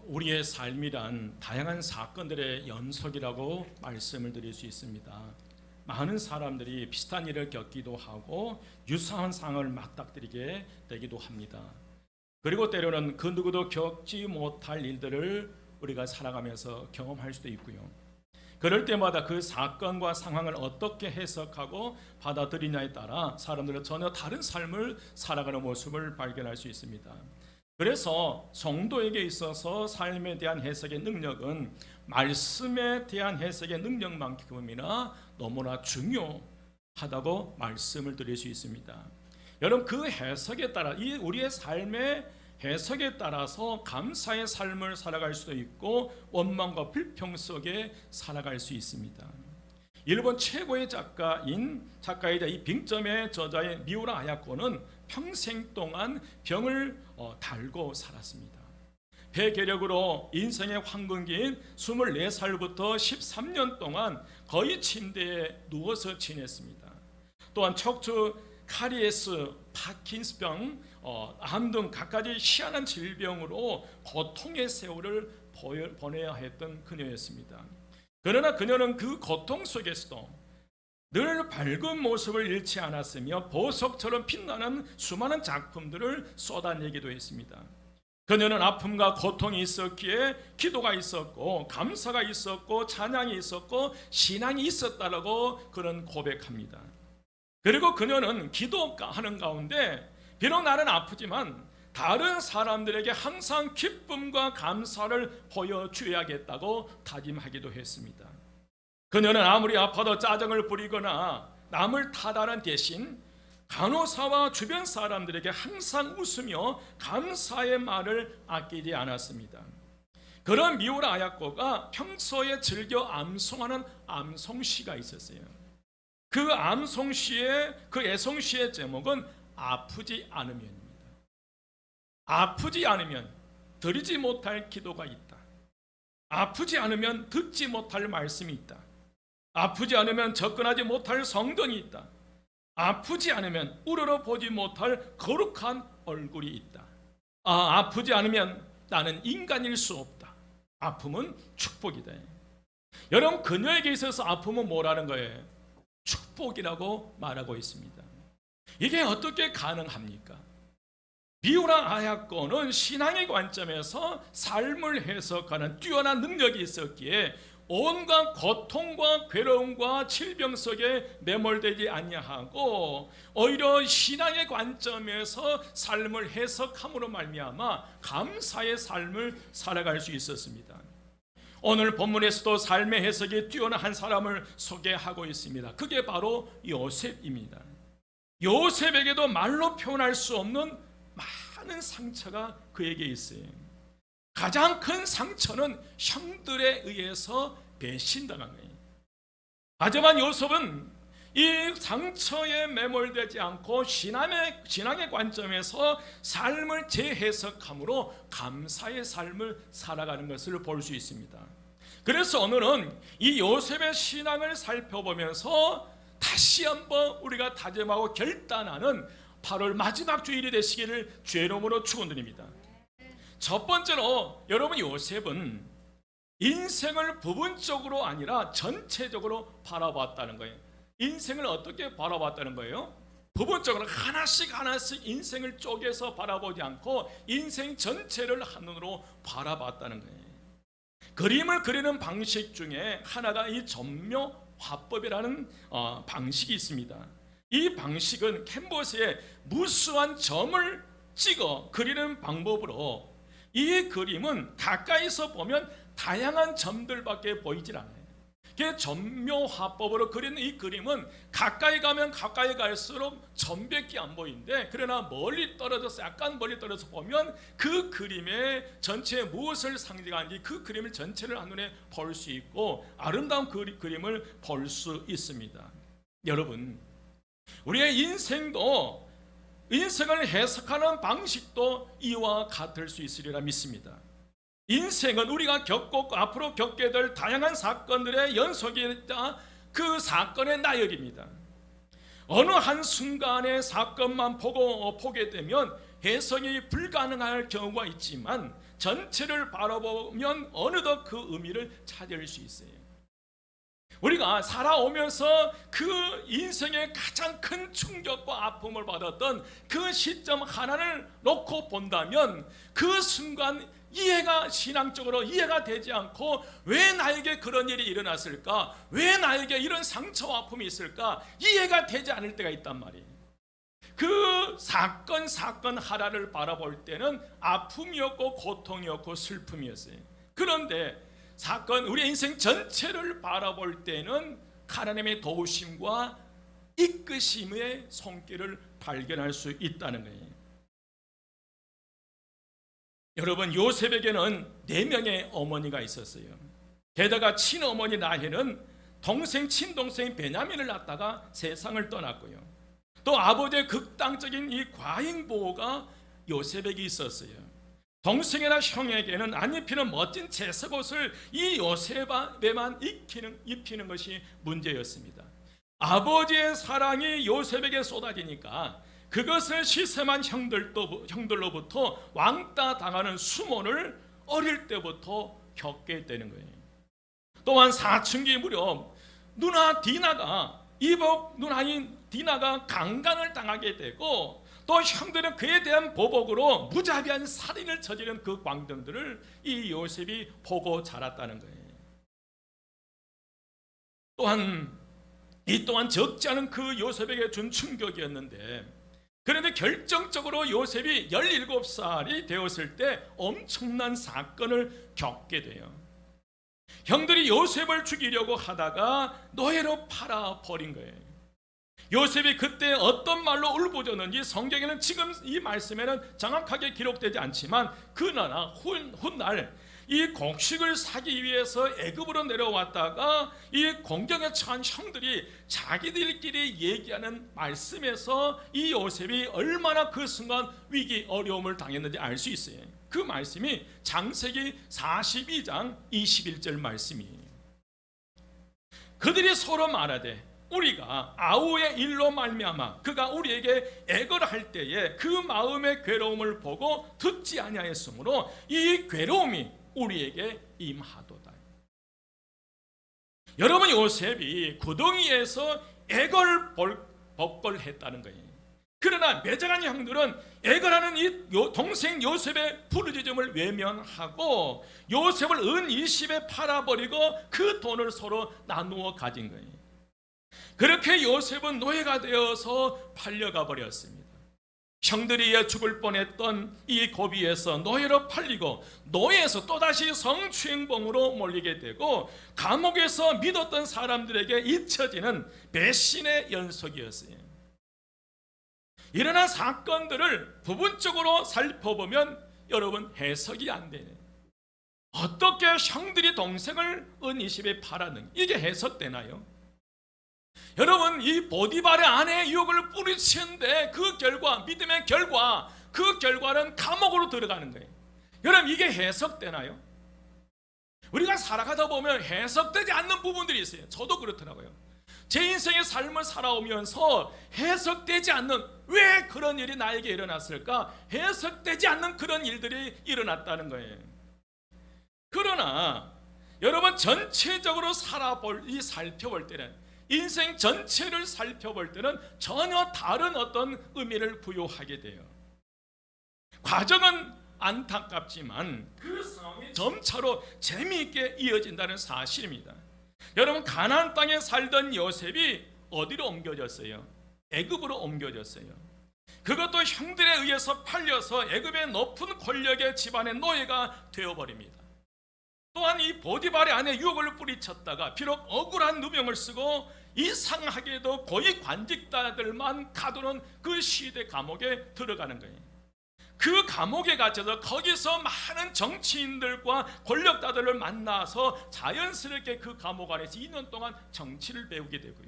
우리의 삶이란 다양한 사건들의 연속이라고 말씀을 드릴 수 있습니다. 많은 사람들이 비슷한 일을 겪기도 하고 유사한 상황을 맞닥뜨리게 되기도 합니다. 그리고 때로는 그 누구도 겪지 못할 일들을 우리가 살아가면서 경험할 수도 있고요. 그럴 때마다 그 사건과 상황을 어떻게 해석하고 받아들이냐에 따라 사람들은 전혀 다른 삶을 살아가는 모습을 발견할 수 있습니다. 그래서 성도에게 있어서 삶에 대한 해석의 능력은 말씀에 대한 해석의 능력만큼이나 너무나 중요하다고 말씀을 드릴 수 있습니다. 여러분, 그 해석에 따라 이 우리의 삶의 해석에 따라서 감사의 삶을 살아갈 수도 있고 원망과 불평 속에 살아갈 수 있습니다. 일본 최고의 작가이자 이 빙점의 저자의 미우라 아야코는 평생 동안 병을 달고 살았습니다. 폐결핵으로 인생의 황금기인 24살부터 13년 동안 거의 침대에 누워서 지냈습니다. 또한 척추 카리에스, 파킨스병, 암 등 갖가지 희한한 질병으로 고통의 세월을 보내야 했던 그녀였습니다. 그러나 그녀는 그 고통 속에서도 늘 밝은 모습을 잃지 않았으며 보석처럼 빛나는 수많은 작품들을 쏟아내기도 했습니다. 그녀는 아픔과 고통이 있었기에 기도가 있었고 감사가 있었고 찬양이 있었고 신앙이 있었다라고 그는 고백합니다. 그리고 그녀는 기도하는 가운데 비록 나는 아프지만 다른 사람들에게 항상 기쁨과 감사를 보여줘야겠다고 다짐하기도 했습니다. 그녀는 아무리 아파도 짜증을 부리거나 남을 타다는 대신 간호사와 주변 사람들에게 항상 웃으며 감사의 말을 아끼지 않았습니다. 그런 미우라 아야코가 평소에 즐겨 암송하는 암송시가 있었어요. 그 암송시의 그 애송시의 제목은 아프지 않으면입니다. 아프지 않으면 드리지 못할 기도가 있다. 아프지 않으면 듣지 못할 말씀이 있다. 아프지 않으면 접근하지 못할 성전이 있다. 아프지 않으면 우러러 보지 못할 거룩한 얼굴이 있다. 아프지 않으면 나는 인간일 수 없다. 아픔은 축복이다. 여러분, 그녀에게 있어서 아픔은 뭐라는 거예요? 축복이라고 말하고 있습니다. 이게 어떻게 가능합니까? 미우라 아야코는 신앙의 관점에서 삶을 해석하는 뛰어난 능력이 있었기에 온갖 고통과 괴로움과 질병 속에 매몰되지 아니하고 오히려 신앙의 관점에서 삶을 해석함으로 말미암아 감사의 삶을 살아갈 수 있었습니다. 오늘 본문에서도 삶의 해석이 뛰어난 한 사람을 소개하고 있습니다. 그게 바로 요셉입니다. 요셉에게도 말로 표현할 수 없는 많은 상처가 그에게 있어요. 가장 큰 상처는 형들에 의해서 배신당한 거예요. 하지만 요셉은 이 상처에 매몰되지 않고 신앙의 관점에서 삶을 재해석함으로 감사의 삶을 살아가는 것을 볼 수 있습니다. 그래서 오늘은 이 요셉의 신앙을 살펴보면서 다시 한번 우리가 다짐하고 결단하는 8월 마지막 주일이 되시기를 주의 이름으로 축원드립니다. 첫 번째로 여러분, 요셉은 인생을 부분적으로 아니라 전체적으로 바라봤다는 거예요. 인생을 어떻게 바라봤다는 거예요? 부분적으로 하나씩 인생을 쪼개서 바라보지 않고 인생 전체를 한눈으로 바라봤다는 거예요. 그림을 그리는 방식 중에 하나가 이 점묘 화법이라는 방식이 있습니다. 이 방식은 캔버스에 무수한 점을 찍어 그리는 방법으로 이 그림은 가까이서 보면 다양한 점들밖에 보이질 않아요. 점묘화법으로 그리는 이 그림은 가까이 가면 가까이 갈수록 점밖에 안 보이는데, 그러나 멀리 떨어져서 약간 멀리 떨어져서 보면 그 그림의 전체에 무엇을 상징하는지 그 그림을 전체를 한눈에 볼 수 있고 아름다운 그림을 볼 수 있습니다. 여러분, 우리의 인생을 해석하는 방식도 이와 같을 수 있으리라 믿습니다. 인생은 우리가 겪고 앞으로 겪게 될 다양한 사건들의 연속이다. 그 사건의 나열입니다. 어느 한순간의 사건만 보게 되면 해석이 불가능할 경우가 있지만 전체를 바라보면 어느덧 그 의미를 찾을 수 있어요. 우리가 살아오면서 그 인생의 가장 큰 충격과 아픔을 받았던 그 시점 하나를 놓고 본다면 그 순간 이해가 신앙적으로 이해가 되지 않고 왜 나에게 그런 일이 일어났을까? 왜 나에게 이런 상처와 아픔이 있을까? 이해가 되지 않을 때가 있단 말이에요. 그 사건 하나를 바라볼 때는 아픔이었고 고통이었고 슬픔이었어요. 그런데 우리 인생 전체를 바라볼 때는 하나님의 도우심과 이끄심의 손길을 발견할 수 있다는 거예요. 여러분, 요셉에게는 4명의 어머니가 있었어요. 게다가 친어머니 라헬은 친동생 베냐민을 낳다가 세상을 떠났고요. 또 아버지의 극단적인 이 과잉 보호가 요셉에게 있었어요. 동생이나 형에게는 안 입히는 멋진 채석옷을 이 요셉에만 입히는 것이 문제였습니다. 아버지의 사랑이 요셉에게 쏟아지니까 그것을 시샘한 형들로부터 왕따 당하는 수모를 어릴 때부터 겪게 되는 거예요. 또한 사춘기 무렵 이복 누나인 디나가 강간을 당하게 되고, 또 형들은 그에 대한 보복으로 무자비한 살인을 저지른 그 광경들을 이 요셉이 보고 자랐다는 거예요. 이 또한 적지 않은 그 요셉에게 준 충격이었는데, 그런데 결정적으로 요셉이 17살이 되었을 때 엄청난 사건을 겪게 돼요. 형들이 요셉을 죽이려고 하다가 노예로 팔아버린 거예요. 요셉이 그때 어떤 말로 울부짖었는지 성경에는 지금 이 말씀에는 정확하게 기록되지 않지만, 그러나 훗날 이 곡식을 사기 위해서 애굽으로 내려왔다가 이 공경에 처한 형들이 자기들끼리 얘기하는 말씀에서 이 요셉이 얼마나 그 순간 위기 어려움을 당했는지 알 수 있어요. 그 말씀이 창세기 42장 21절 말씀이에요. 그들이 서로 말하되 우리가 아우의 일로 말미암아 그가 우리에게 애걸을 할 때에 그 마음의 괴로움을 보고 듣지 아니하였으므로 이 괴로움이 우리에게 임하도다. 여러분, 요셉이 구덩이에서 애걸복걸했다는 거예요. 그러나 매장한 형들은 애걸하는 이 동생 요셉의 부르짖음을 외면하고 요셉을 은 20에 팔아버리고 그 돈을 서로 나누어 가진 거예요. 그렇게 요셉은 노예가 되어서 팔려가 버렸습니다. 형들이 죽을 뻔했던 이 고비에서 노예로 팔리고, 노예에서 또다시 성추행범으로 몰리게 되고, 감옥에서 믿었던 사람들에게 잊혀지는 배신의 연속이었어요. 일어난 사건들을 부분적으로 살펴보면 여러분, 해석이 안 되네. 어떻게 형들이 동생을 은 20에 팔았는가? 이게 해석되나요? 여러분, 이 보디발의 아내의 유혹을 뿌리치는데 그 결과, 믿음의 결과, 그 결과는 감옥으로 들어가는 거예요. 여러분, 이게 해석되나요? 우리가 살아가다 보면 해석되지 않는 부분들이 있어요. 저도 그렇더라고요. 제 인생의 삶을 살아오면서 해석되지 않는, 왜 그런 일이 나에게 일어났을까? 해석되지 않는 그런 일들이 일어났다는 거예요. 그러나 여러분, 전체적으로 살펴볼 때는, 인생 전체를 살펴볼 때는 전혀 다른 어떤 의미를 부여하게 돼요. 과정은 안타깝지만 그 상황이 점차로 재미있게 이어진다는 사실입니다. 여러분, 가나안 땅에 살던 요셉이 어디로 옮겨졌어요? 애굽으로 옮겨졌어요. 그것도 형들에 의해서 팔려서 애굽의 높은 권력의 집안의 노예가 되어버립니다. 또한 이 보디발의 아내 유혹을 뿌리쳤다가 비록 억울한 누명을 쓰고 이상하게도 고위 관직자들만 가두는 그 시대 감옥에 들어가는 거예요. 그 감옥에 갇혀서 거기서 많은 정치인들과 권력자들을 만나서 자연스럽게 그 감옥 안에서 2년 동안 정치를 배우게 되고요.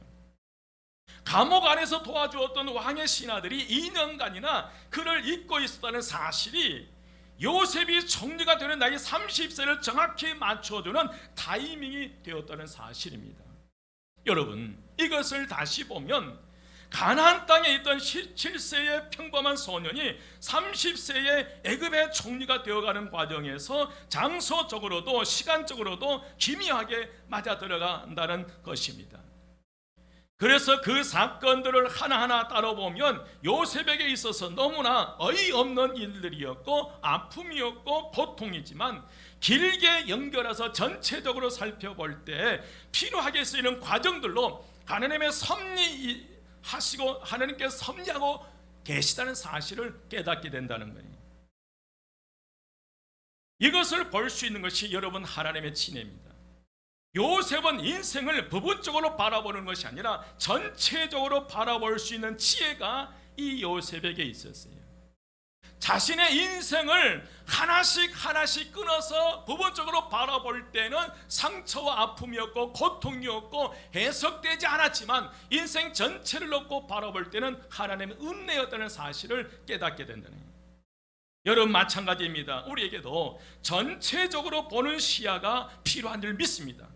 감옥 안에서 도와주었던 왕의 신하들이 2년간이나 그를 잊고 있었다는 사실이 요셉이 총리가 되는 나이 30세를 정확히 맞춰주는 타이밍이 되었다는 사실입니다. 여러분, 이것을 다시 보면 가나안 땅에 있던 17세의 평범한 소년이 30세의 애굽의 총리가 되어가는 과정에서 장소적으로도 시간적으로도 기묘하게 맞아 들어간다는 것입니다. 그래서 그 사건들을 하나하나 따라보면 요셉에게 있어서 너무나 어이없는 일들이었고 아픔이었고 고통이지만, 길게 연결해서 전체적으로 살펴볼 때 필요하게 쓰이는 과정들로 하나님의 섭리하시고 하나님께 섭리하고 계시다는 사실을 깨닫게 된다는 거예요. 이것을 볼 수 있는 것이 여러분 하나님의 지혜입니다. 요셉은 인생을 부분적으로 바라보는 것이 아니라 전체적으로 바라볼 수 있는 지혜가 이 요셉에게 있었어요. 자신의 인생을 하나씩 끊어서 부분적으로 바라볼 때는 상처와 아픔이었고 고통이었고 해석되지 않았지만, 인생 전체를 놓고 바라볼 때는 하나님의 은혜였다는 사실을 깨닫게 된다는 거예요. 여러분 마찬가지입니다. 우리에게도 전체적으로 보는 시야가 필요한 줄 믿습니다.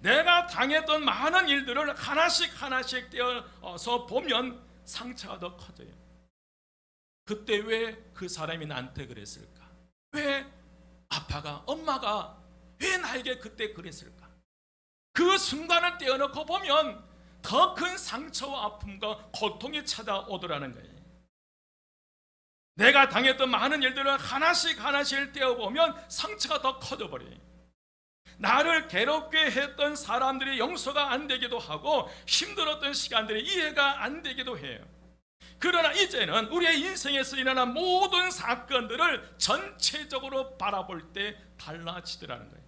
내가 당했던 많은 일들을 하나씩 떼어서 보면 상처가 더 커져요. 그때 왜 그 사람이 나한테 그랬을까? 왜 아빠가, 엄마가 왜 나에게 그때 그랬을까? 그 순간을 떼어놓고 보면 더 큰 상처와 아픔과 고통이 찾아오더라는 거예요. 내가 당했던 많은 일들을 하나씩 떼어보면 상처가 더 커져버려요. 나를 괴롭게 했던 사람들이 용서가 안 되기도 하고 힘들었던 시간들이 이해가 안 되기도 해요. 그러나 이제는 우리의 인생에서 일어난 모든 사건들을 전체적으로 바라볼 때 달라지더라는 거예요.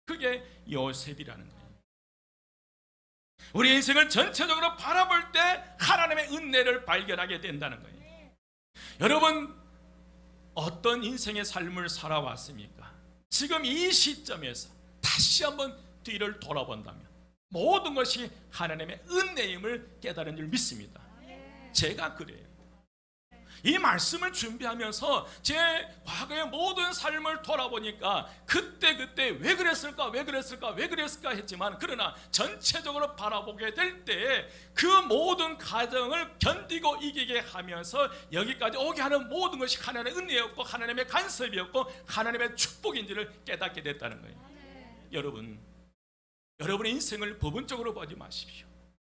그게 요셉이라는 거예요. 우리 인생을 전체적으로 바라볼 때 하나님의 은혜를 발견하게 된다는 거예요. 여러분, 어떤 인생의 삶을 살아왔습니까? 지금 이 시점에서 다시 한번 뒤를 돌아본다면 모든 것이 하나님의 은혜임을 깨달은 줄 믿습니다. 제가 그래요. 이 말씀을 준비하면서 제 과거의 모든 삶을 돌아보니까 그때 왜 그랬을까 했지만, 그러나 전체적으로 바라보게 될 때 그 모든 과정을 견디고 이기게 하면서 여기까지 오게 하는 모든 것이 하나님의 은혜였고 하나님의 간섭이었고 하나님의 축복인지를 깨닫게 됐다는 거예요. 여러분의 인생을 부분적으로 보지 마십시오.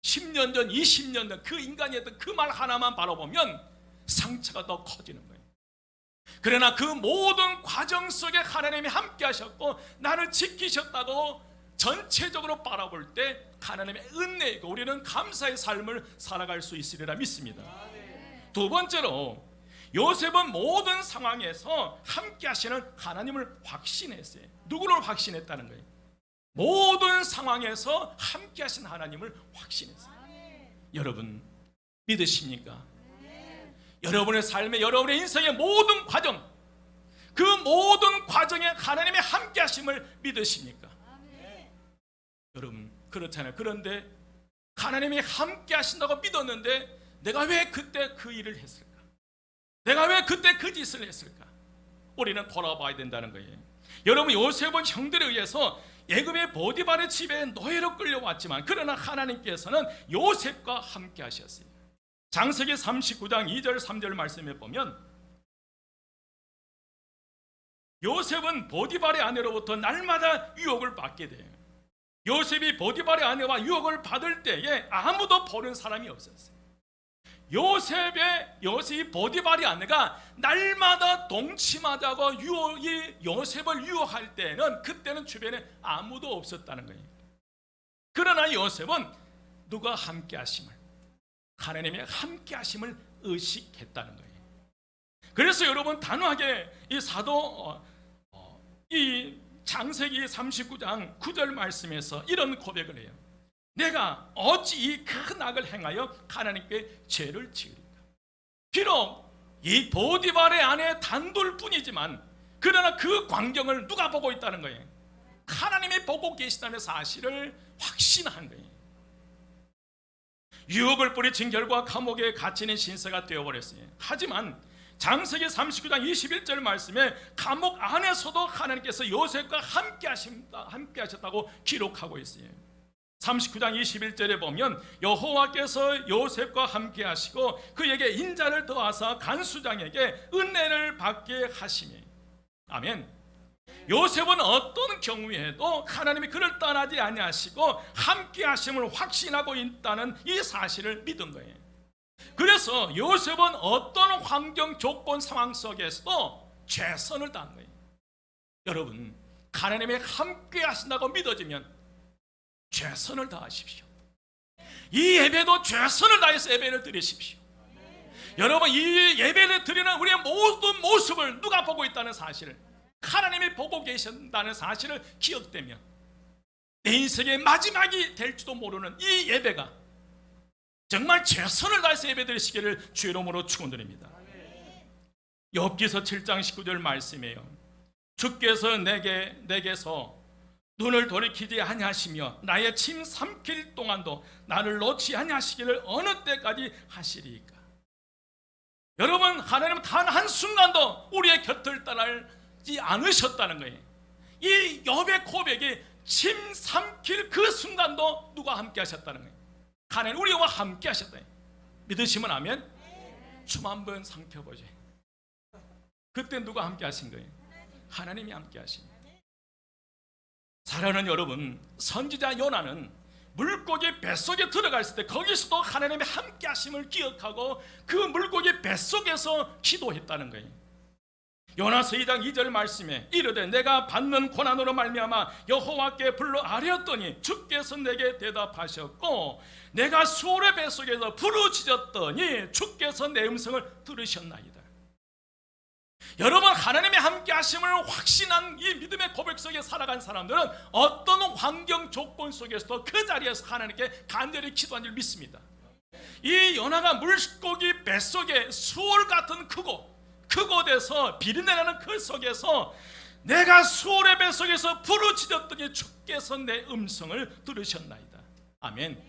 10년 전, 20년 전 그 인간이 했던 그 말 하나만 바라보면 상처가 더 커지는 거예요. 그러나 그 모든 과정 속에 하나님이 함께 하셨고 나를 지키셨다고 전체적으로 바라볼 때 하나님의 은혜이고 우리는 감사의 삶을 살아갈 수 있으리라 믿습니다. 두 번째로, 요셉은 모든 상황에서 함께 하시는 하나님을 확신했어요. 누구를 확신했다는 거예요? 모든 상황에서 함께 하신 하나님을 확신했어요. 여러분 믿으십니까? 여러분의 삶에, 여러분의 인생의 모든 과정, 그 모든 과정에 하나님의 함께 하심을 믿으십니까? 여러분 그렇잖아요. 그런데 하나님이 함께 하신다고 믿었는데 내가 왜 그때 그 일을 했을까? 내가 왜 그때 그 짓을 했을까? 우리는 돌아봐야 된다는 거예요. 여러분, 요셉은 형들에 의해서 애굽의 보디발의 집에 노예로 끌려왔지만 그러나 하나님께서는 요셉과 함께 하셨어요. 창세기 39장 2절 3절 말씀에 보면 요셉은 보디발의 아내로부터 날마다 유혹을 받게 돼요. 요셉이 보디발의 아내와 유혹을 받을 때에 아무도 보는 사람이 없었어요. 요셉이 보디발의 아내가 날마다 동침하자고 요셉을 유혹할 때는 그때는 주변에 아무도 없었다는 거예요. 그러나 요셉은 누가 함께 하심을, 하나님의 함께 하심을 의식했다는 거예요. 그래서 여러분 단호하게 이 창세기 39장 9절 말씀에서 이런 고백을 해요. 내가 어찌 이 큰 악을 행하여 하나님께 죄를 지으리까? 비록 이 보디발의 아내 단둘뿐이지만 그러나 그 광경을 누가 보고 있다는 거예요? 하나님이 보고 계시다는 사실을 확신한 거예요. 유혹을 뿌리친 결과 감옥에 갇히는 신세가 되어버렸어요. 하지만 창세기 39장 21절 말씀에 감옥 안에서도 하나님께서 요셉과 함께 하셨다고 기록하고 있어요. 39장 21절에 보면 여호와께서 요셉과 함께 하시고 그에게 인자를 더하사 간수장에게 은혜를 받게 하시니. 아멘. 요셉은 어떤 경우에도 하나님이 그를 떠나지 아니하시고 함께 하심을 확신하고 있다는 이 사실을 믿은 거예요. 그래서 요셉은 어떤 환경, 조건, 상황 속에서도 최선을 다한 거예요. 여러분, 하나님이 함께 하신다고 믿어지면 최선을 다하십시오. 이 예배도 최선을 다해서 예배를 드리십시오. 여러분, 이 예배를 드리는 우리의 모든 모습을 누가 보고 있다는 사실을, 하나님이 보고 계신다는 사실을 기억되면 내 인생의 마지막이 될지도 모르는 이 예배가 정말 최선을 다해서 예배 드리시기를 주의 이름으로 축원드립니다. 욥기서 7장 19절 말씀이에요. 주께서 내게서 눈을 돌이키지 아니하시며 나의 침 삼킬 동안도 나를 놓지 아니하시기를 어느 때까지 하시리이까. 여러분, 하나님은 단 한순간도 우리의 곁을 떠나지 않으셨다는 거예요. 이 욥의 고백이 침 삼킬 그 순간도 누가 함께 하셨다는 거예요. 하나님 우리와 함께 하셨다. 믿으시면 아멘. 춤 한번 삼켜보죠. 그때 누가 함께 하신 거예요? 하나님이 함께 하신 거예요. 사랑하는 여러분, 선지자 요나는 물고기 뱃속에 들어갔을 때 거기서도 하나님의 함께 하심을 기억하고 그 물고기 뱃속에서 기도했다는 거예요. 요나서 2장 2절 말씀에 이르되 내가 받는 고난으로 말미암아 여호와께 불러 아뢰었더니 주께서 내게 대답하셨고 내가 수월의 뱃속에서 부르짖었더니 주께서 내 음성을 들으셨나이다. 여러분, 하나님의 함께 하심을 확신한 이 믿음의 고백 속에 살아간 사람들은 어떤 환경 조건 속에서도 그 자리에서 하나님께 간절히 기도한 줄 믿습니다. 이 요나가 물고기 뱃속에 수월 같은 그곳에서 비린내나는 그 속에서 내가 수월의 뱃속에서 부르짖었더니 주께서 내 음성을 들으셨나이다. 아멘.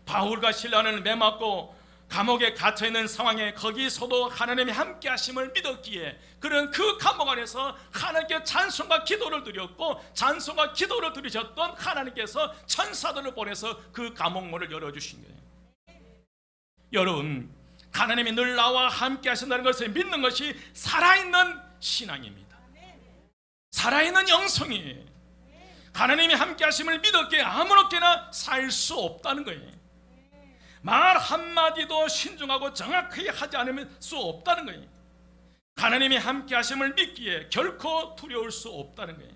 바울과 실라는 매맞고 감옥에 갇혀있는 상황에 거기서도 하나님이 함께 하심을 믿었기에 그는 그 감옥 안에서 하나님께 찬송과 기도를 드렸고 찬송과 기도를 드리셨던 하나님께서 천사들을 보내서 그 감옥문을 열어주신 거예요. 여러분, 하나님이 늘 나와 함께 하신다는 것을 믿는 것이 살아있는 신앙입니다. 살아있는 영성이에요. 하나님이 함께 하심을 믿었기에 아무렇게나 살 수 없다는 거예요. 말 한마디도 신중하고 정확하게 하지 않으면 수 없다는 거예요. 하나님이 함께 하심을 믿기에 결코 두려울 수 없다는 거예요.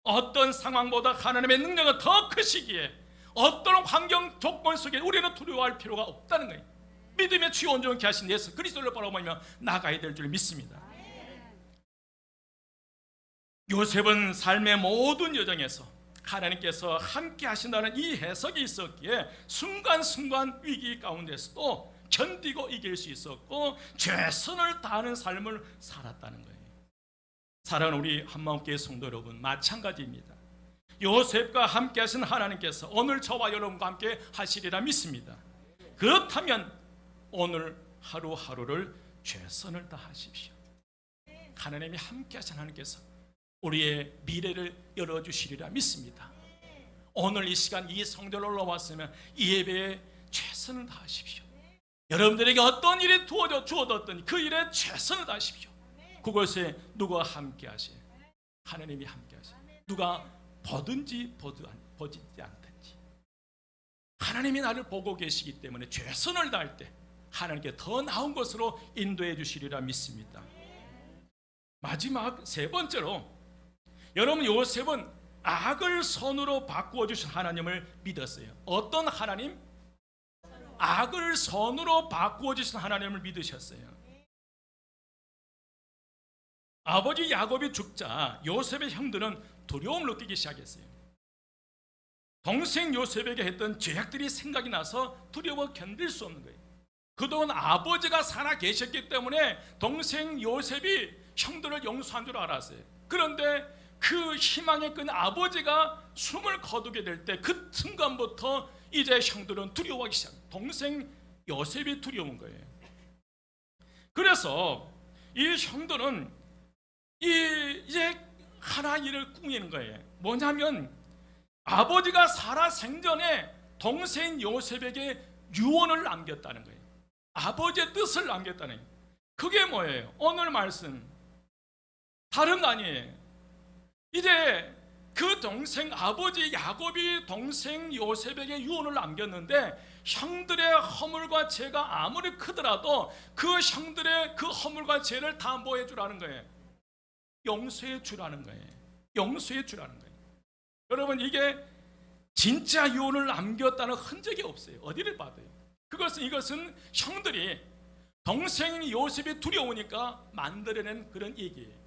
어떤 상황보다 하나님의 능력은 더 크시기에 어떤 환경 조건 속에 우리는 두려워할 필요가 없다는 거예요. 믿음의 주요 온전케 하신 예수 그리스도를 바라보며 나가야 될 줄 믿습니다. 요셉은 삶의 모든 여정에서 하나님께서 함께 하신다는 이 해석이 있었기에 순간순간 위기 가운데서도 견디고 이길 수 있었고 최선을 다하는 삶을 살았다는 거예요. 사랑하는 우리 한마음교회 성도 여러분, 마찬가지입니다. 요셉과 함께 하신 하나님께서 오늘 저와 여러분과 함께 하시리라 믿습니다. 그렇다면 오늘 하루하루를 최선을 다하십시오. 하나님이 함께 하신 하나님께서 우리의 미래를 열어주시리라 믿습니다. 오늘 이 시간 이 성전에 올라왔으면 이 예배에 최선을 다하십시오. 여러분들에게 어떤 일이 주어졌더니 그 일에 최선을 다하십시오. 그것에 누가 함께 하세요? 하나님이 함께 하세요. 누가 보든지 보지 않든지 하나님이 나를 보고 계시기 때문에 최선을 다할 때 하나님께 더 나은 것으로 인도해 주시리라 믿습니다. 마지막 세 번째로, 여러분, 요셉은 악을 선으로 바꾸어 주신 하나님을 믿었어요. 어떤 하나님? 악을 선으로 바꾸어 주신 하나님을 믿으셨어요. 아버지 야곱이 죽자 요셉의 형들은 두려움을 느끼기 시작했어요. 동생 요셉에게 했던 죄악들이 생각이 나서 두려워 견딜 수 없는 거예요. 그동안 아버지가 살아 계셨기 때문에 동생 요셉이 형들을 용서한 줄 알았어요. 그런데 그 희망에 끈 아버지가 숨을 거두게 될 때 그 순간부터 이제 형들은 두려워하기 시작해요. 동생 요셉이 두려운 거예요. 그래서 이 형들은 이제 하나 일을 꾸미는 거예요. 뭐냐면 아버지가 살아 생전에 동생 요셉에게 유언을 남겼다는 거예요. 아버지의 뜻을 남겼다는 거예요. 그게 뭐예요? 오늘 말씀 다른 거 아니에요. 이제 그 동생 아버지 야곱이 동생 요셉에게 유언을 남겼는데 형들의 허물과 죄가 아무리 크더라도 그 형들의 그 허물과 죄를 다 뭐 해주라는 거예요? 용서해 주라는 거예요. 용서해 주라는 거예요. 여러분, 이게 진짜 유언을 남겼다는 흔적이 없어요. 어디를 봐도요. 이것은 형들이 동생 요셉이 두려우니까 만들어낸 그런 얘기예요.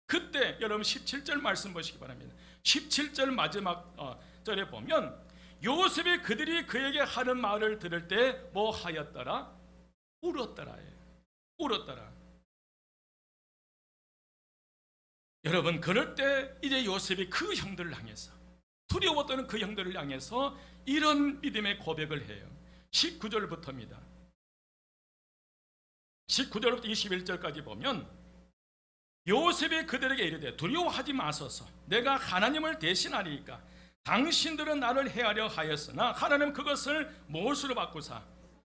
그때 여러분 17절 말씀 보시기 바랍니다. 17절 마지막 절에 보면 요셉이 그들이 그에게 하는 말을 들을 때 뭐 하였더라? 울었더라. 울었더라. 여러분, 그럴 때 이제 요셉이 그 형들을 향해서, 두려웠던 그 형들을 향해서 이런 믿음의 고백을 해요. 19절부터입니다. 19절부터 21절까지 보면 요셉이 그들에게 이르되 두려워하지 마소서. 내가 하나님을 대신하리이까. 당신들은 나를 해하려 하였으나 하나님 그것을 무엇으로 바꾸사?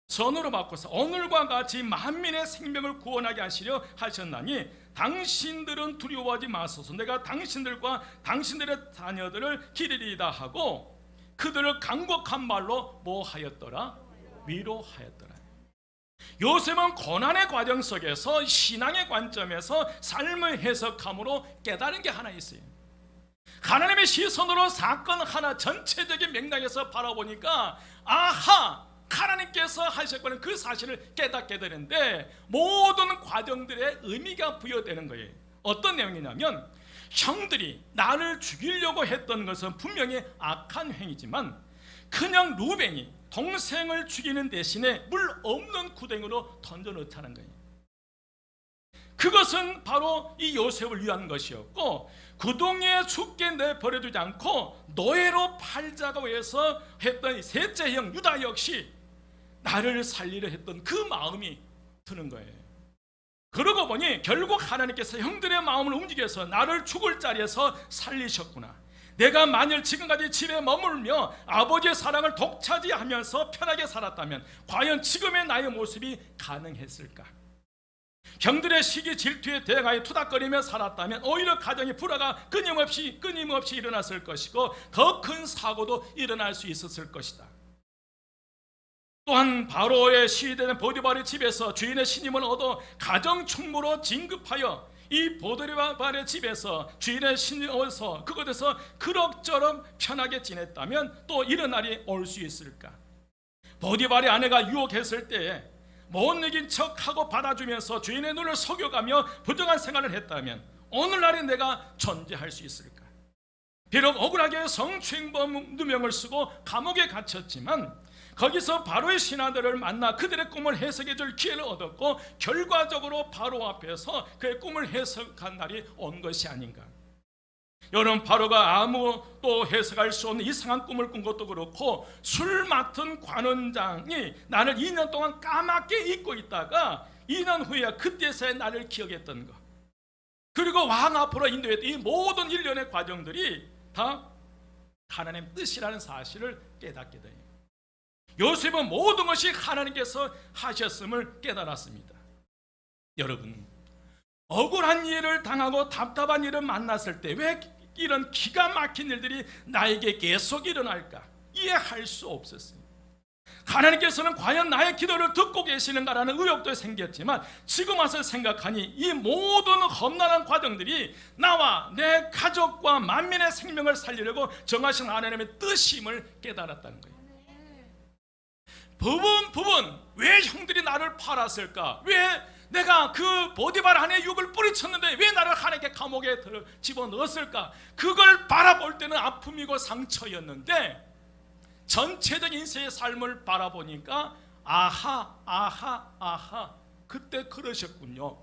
선으로 바꾸사 오늘과 같이 만민의 생명을 구원하게 하시려 하셨나니 당신들은 두려워하지 마소서. 내가 당신들과 당신들의 자녀들을 기르리이다 하고 그들을 간곡한 말로 뭐 하였더라? 위로하였더라. 요셉은 고난의 과정 속에서 신앙의 관점에서 삶을 해석함으로 깨달은 게 하나 있어요. 하나님의 시선으로 사건 하나 전체적인 맥락에서 바라보니까 아하, 하나님께서 하셨거든 그 사실을 깨닫게 되는데 모든 과정들의 의미가 부여되는 거예요. 어떤 내용이냐면 형들이 나를 죽이려고 했던 것은 분명히 악한 행위지만 그냥 루벤이 동생을 죽이는 대신에 물 없는 구덩이로 던져 넣자는 거예요. 그것은 바로 이 요셉을 위한 것이었고 구덩이에 죽게 내버려두지 않고 노예로 팔자고 해서 했던 셋째 형 유다 역시 나를 살리려 했던 그 마음이 드는 거예요. 그러고 보니 결국 하나님께서 형들의 마음을 움직여서 나를 죽을 자리에서 살리셨구나. 내가 만일 지금까지 집에 머물며 아버지의 사랑을 독차지하면서 편하게 살았다면 과연 지금의 나의 모습이 가능했을까? 형들의 시기 질투에 대항하여 투닥거리며 살았다면 오히려 가정의 불화가 끊임없이 일어났을 것이고 더 큰 사고도 일어날 수 있었을 것이다. 또한 바로의 시위되는 보디발의 집에서 주인의 신임을 얻어 가정 충무로 진급하여 이 보디발의 집에서 주인의 신임을 얻어서 그곳에서 그럭저럭 편하게 지냈다면 또 이런 날이 올 수 있을까? 보디발의 아내가 유혹했을 때에 못 이긴 척하고 받아주면서 주인의 눈을 속여가며 부정한 생활을 했다면 오늘날에 내가 존재할 수 있을까? 비록 억울하게 성추행범 누명을 쓰고 감옥에 갇혔지만 거기서 바로의 신하들을 만나 그들의 꿈을 해석해 줄 기회를 얻었고 결과적으로 바로 앞에서 그의 꿈을 해석한 날이 온 것이 아닌가. 여러분, 바로가 아무도 해석할 수 없는 이상한 꿈을 꾼 것도 그렇고 술 맡은 관원장이 나를 2년 동안 까맣게 잊고 있다가 2년 후에 그때서야 나를 기억했던 것, 그리고 왕 앞으로 인도했던 이 모든 일련의 과정들이 다 하나님의 뜻이라는 사실을 깨닫게 돼요. 요셉은 모든 것이 하나님께서 하셨음을 깨달았습니다. 여러분, 억울한 일을 당하고 답답한 일을 만났을 때 왜 이런 기가 막힌 일들이 나에게 계속 일어날까? 이해할 수 없었어요. 하나님께서는 과연 나의 기도를 듣고 계시는가라는 의혹도 생겼지만 지금 와서 생각하니 이 모든 험난한 과정들이 나와 내 가족과 만민의 생명을 살리려고 정하신 하나님의 뜻임을 깨달았다는 거예요. 부분 왜 형들이 나를 팔았을까? 왜 내가 그 보디발 안에 육을 뿌리쳤는데 왜 나를 하나님께 감옥에 집어넣었을까? 그걸 바라볼 때는 아픔이고 상처였는데 전체적인 인생의 삶을 바라보니까 아하 그때 그러셨군요.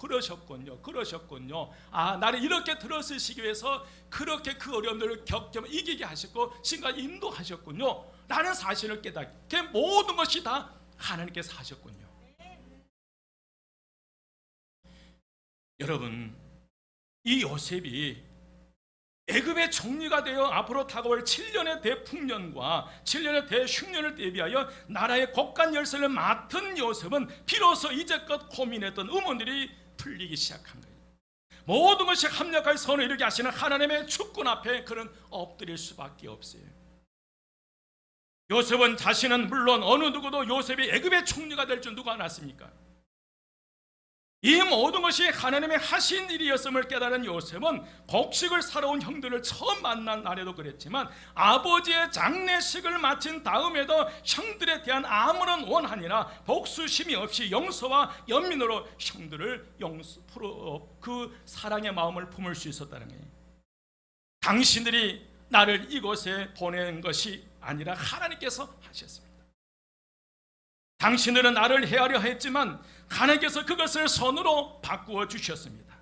나를 이렇게 들어서시기 위해서 그렇게 그 어려움들을 겪으며 이기게 하셨고 지금까지 인도하셨군요 라는 사실을 깨닫게 모든 것이 다 하나님께서 하셨군요. 여러분, 이 요셉이 애굽의 총리가 되어 앞으로 다가올 7년의 대풍년과 7년의 대흉년을 대비하여 나라의 곳간 열쇠를 맡은 요셉은 비로소 이제껏 고민했던 의문들이 풀리기 시작한 거예요. 모든 것이 합력하여 선을 이루게 하시는 하나님의 주권 앞에 그는 엎드릴 수밖에 없어요. 요셉은 자신은 물론 어느 누구도 요셉이 애굽의 총리가 될 줄 누가 알았습니까? 이 모든 것이 하나님의 하신 일이었음을 깨달은 요셉은 곡식을 사러 온 형들을 처음 만난 날에도 그랬지만 아버지의 장례식을 마친 다음에도 형들에 대한 아무런 원한이나 복수심이 없이 용서와 연민으로 형들을 그 사랑의 마음을 품을 수 있었다는 거예요. 당신들이 나를 이곳에 보낸 것이 아니라 하나님께서 하셨습니다. 당신들은 나를 해하려 했지만 하나님께서 그것을 선으로 바꾸어 주셨습니다.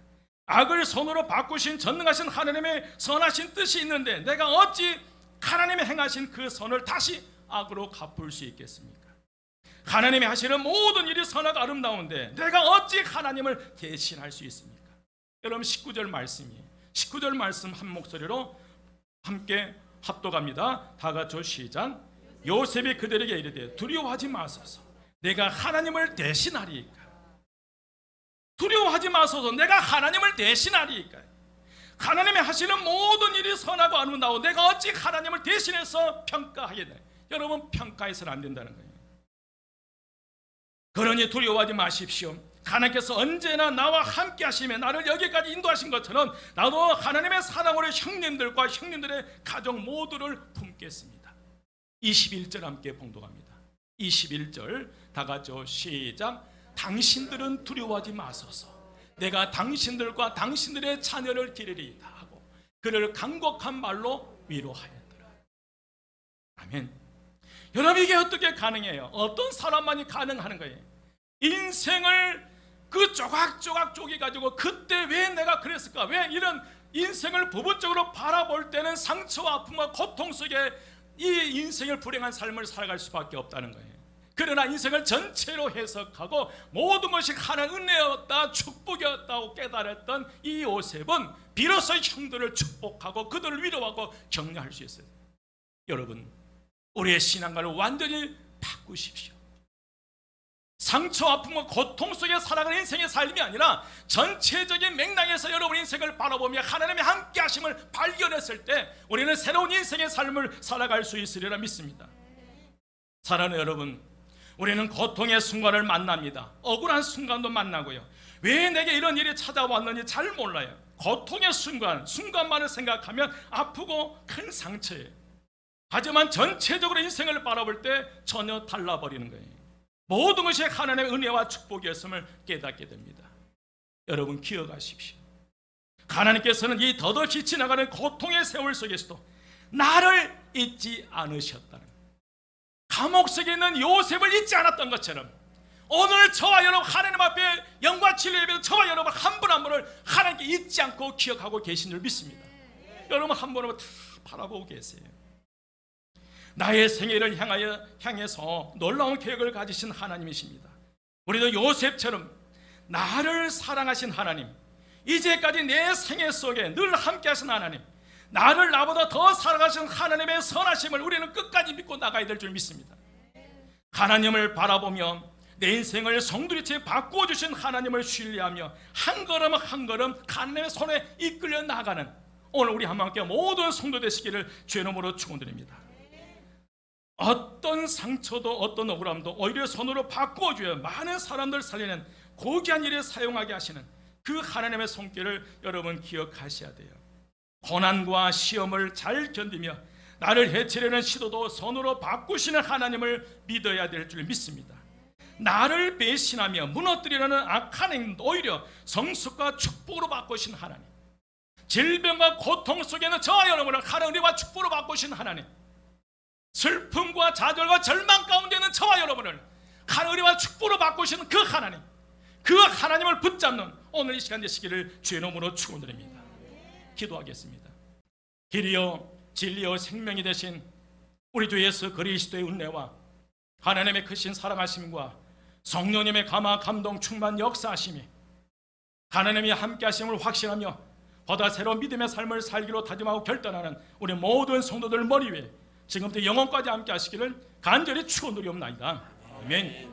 악을 선으로 바꾸신 전능하신 하나님의 선하신 뜻이 있는데 내가 어찌 하나님의 행하신 그 선을 다시 악으로 갚을 수 있겠습니까? 하나님이 하시는 모든 일이 선하고 아름다운데 내가 어찌 하나님을 대신할 수 있습니까? 여러분 19절 말씀이에요. 19절 말씀 한 목소리로 함께 합독합니다. 다 같이 시작. 요셉이 그들에게 이르되 두려워하지 마소서 내가 하나님을 대신하리이까. 두려워하지 마소서 내가 하나님을 대신하리이까. 하나님이 하시는 모든 일이 선하고 아름다워 내가 어찌 하나님을 대신해서 평가하겠나. 여러분 평가해서는 안 된다는 거예요. 그러니 두려워하지 마십시오. 하나님께서 언제나 나와 함께 하시며 나를 여기까지 인도하신 것처럼 나도 하나님의 사랑으로 형님들과 형님들의 가정 모두를 품겠습니다. 21절 함께 봉독합니다. 21절 다 같이 시작. 당신들은 두려워하지 마소서 내가 당신들과 당신들의 자녀를 기르리이다 하고 그를 간곡한 말로 위로하였더라. 아멘. 여러분 이게 어떻게 가능해요? 어떤 사람만이 가능하는 거예요? 인생을 그 조각조각 쪼개가지고 그때 왜 내가 그랬을까? 왜 이런 인생을 부분적으로 바라볼 때는 상처와 아픔과 고통 속에 이 인생을 불행한 삶을 살아갈 수밖에 없다는 거예요. 그러나 인생을 전체로 해석하고 모든 것이 하나의 은혜였다 축복이었다고 깨달았던 이 요셉은 비로소 형들을 축복하고 그들을 위로하고 격려할 수 있어요. 여러분 우리의 신앙관을 완전히 바꾸십시오. 상처, 아픔과 고통 속에 살아가는 인생의 삶이 아니라 전체적인 맥락에서 여러분 인생을 바라보며 하나님의 함께 하심을 발견했을 때 우리는 새로운 인생의 삶을 살아갈 수 있으리라 믿습니다. 사랑하는 여러분, 우리는 고통의 순간을 만납니다. 억울한 순간도 만나고요. 왜 내게 이런 일이 찾아왔는지 잘 몰라요. 고통의 순간만을 생각하면 아프고 큰 상처예요. 하지만 전체적으로 인생을 바라볼 때 전혀 달라버리는 거예요. 모든 것이 하나님의 은혜와 축복이었음을 깨닫게 됩니다. 여러분 기억하십시오. 하나님께서는 이 덧없이 지나가는 고통의 세월 속에서도 나를 잊지 않으셨다는 거예요. 감옥 속에 있는 요셉을 잊지 않았던 것처럼 오늘 저와 여러분 하나님 앞에 영과 진리에 비해서 저와 여러분 한 분 한 분을 하나님께 잊지 않고 기억하고 계신 줄 믿습니다. 여러분 한 분 한 분 다 바라보고 계세요. 나의 생애를 향해서 놀라운 계획을 가지신 하나님이십니다. 우리도 요셉처럼 나를 사랑하신 하나님, 이제까지 내 생애 속에 늘 함께 하신 하나님, 나를 나보다 더 사랑하신 하나님의 선하심을 우리는 끝까지 믿고 나가야 될 줄 믿습니다. 하나님을 바라보며 내 인생을 송두리째 바꾸어 주신 하나님을 신뢰하며 한 걸음 한 걸음 하나님의 손에 이끌려 나가는 오늘 우리 함께 모든 성도 되시기를 주의 이름으로 축원드립니다. 어떤 상처도 어떤 억울함도 오히려 손으로 바꾸어줘야 많은 사람들 살리는 고귀한 일에 사용하게 하시는 그 하나님의 손길을 여러분 기억하셔야 돼요. 고난과 시험을 잘 견디며 나를 해치려는 시도도 손으로 바꾸시는 하나님을 믿어야 될 줄 믿습니다. 나를 배신하며 무너뜨리려는 악한 행동도 오히려 성숙과 축복으로 바꾸신 하나님, 질병과 고통 속에는 저와 여러분을 하나님과 축복으로 바꾸신 하나님, 슬픔과 좌절과 절망 가운데는 저와 여러분을 하나님과 축복으로 바꾸시는 그 하나님, 그 하나님을 붙잡는 오늘 이 시간 되시기를 주의 이름으로 축원드립니다. 기도하겠습니다. 길이요 진리요 생명이 되신 우리 주 예수 그리스도의 은혜와 하나님의 크신 사랑하심과 성령님의 감화 감동 충만 역사하심이 하나님이 함께 하심을 확신하며 보다 새로운 믿음의 삶을 살기로 다짐하고 결단하는 우리 모든 성도들 머리 위에 지금부터 영원까지 함께 하시기를 간절히 축원드리옵나이다. 아멘.